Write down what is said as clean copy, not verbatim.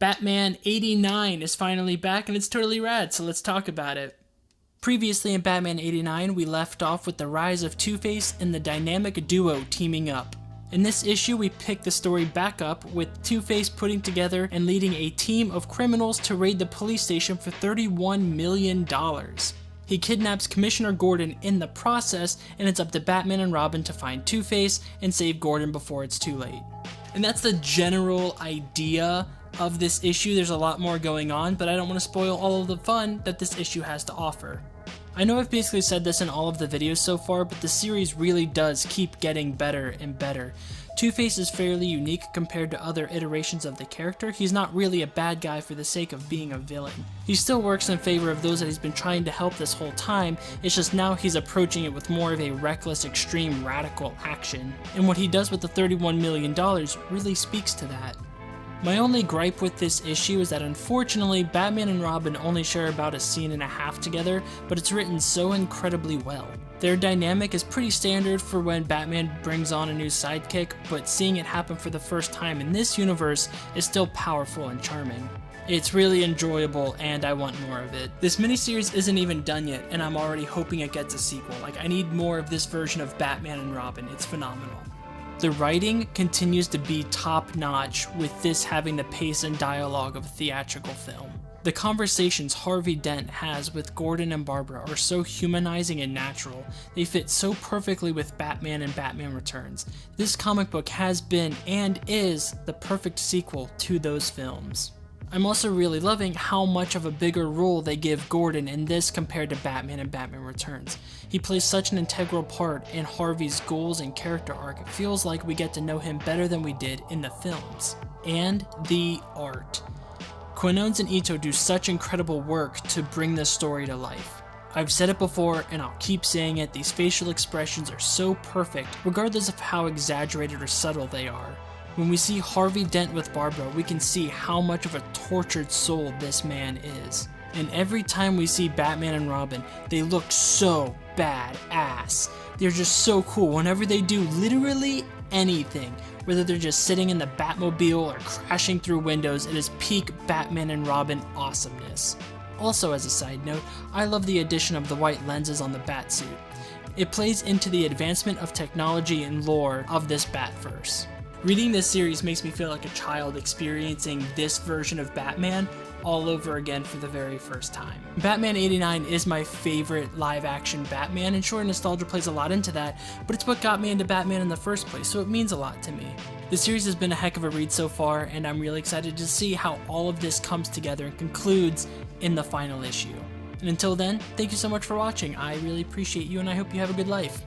Batman 89 is finally back and it's totally rad, so let's talk about it. Previously in Batman 89, we left off with the rise of Two-Face and the dynamic duo teaming up. In this issue, we pick the story back up with Two-Face putting together and leading a team of criminals to raid the police station for $31 million. He kidnaps Commissioner Gordon in the process, and it's up to Batman and Robin to find Two-Face and save Gordon before it's too late. And that's the general idea of this issue. There's a lot more going on, but I don't want to spoil all of the fun that this issue has to offer. I know I've basically said this in all of the videos so far, but the series really does keep getting better and better. Two-Face is fairly unique compared to other iterations of the character. He's not really a bad guy for the sake of being a villain. He still works in favor of those that he's been trying to help this whole time, it's just now he's approaching it with more of a reckless, extreme, radical action. And what he does with the $31 million really speaks to that. My only gripe with this issue is that unfortunately Batman and Robin only share about a scene and a half together, but it's written so incredibly well. Their dynamic is pretty standard for when Batman brings on a new sidekick, but seeing it happen for the first time in this universe is still powerful and charming. It's really enjoyable and I want more of it. This miniseries isn't even done yet and I'm already hoping it gets a sequel. I need more of this version of Batman and Robin, it's phenomenal. The writing continues to be top-notch, with this having the pace and dialogue of a theatrical film. The conversations Harvey Dent has with Gordon and Barbara are so humanizing and natural. They fit so perfectly with Batman and Batman Returns. This comic book has been and is the perfect sequel to those films. I'm also really loving how much of a bigger role they give Gordon in this compared to Batman and Batman Returns. He plays such an integral part in Harvey's goals and character arc. It feels like we get to know him better than we did in the films. And the art. Quinones and Ito do such incredible work to bring this story to life. I've said it before and I'll keep saying it, these facial expressions are so perfect regardless of how exaggerated or subtle they are. When we see Harvey Dent with Barbara, we can see how much of a tortured soul this man is. And every time we see Batman and Robin, they look so badass. They're just so cool whenever they do literally anything. Whether they're just sitting in the Batmobile or crashing through windows, it is peak Batman and Robin awesomeness. Also, as a side note, I love the addition of the white lenses on the Batsuit. It plays into the advancement of technology and lore of this Batverse. Reading this series makes me feel like a child experiencing this version of Batman all over again for the very first time. Batman 89 is my favorite live-action Batman, and sure, nostalgia plays a lot into that, but it's what got me into Batman in the first place, so it means a lot to me. The series has been a heck of a read so far, and I'm really excited to see how all of this comes together and concludes in the final issue. And until then, thank you so much for watching. I really appreciate you, and I hope you have a good life.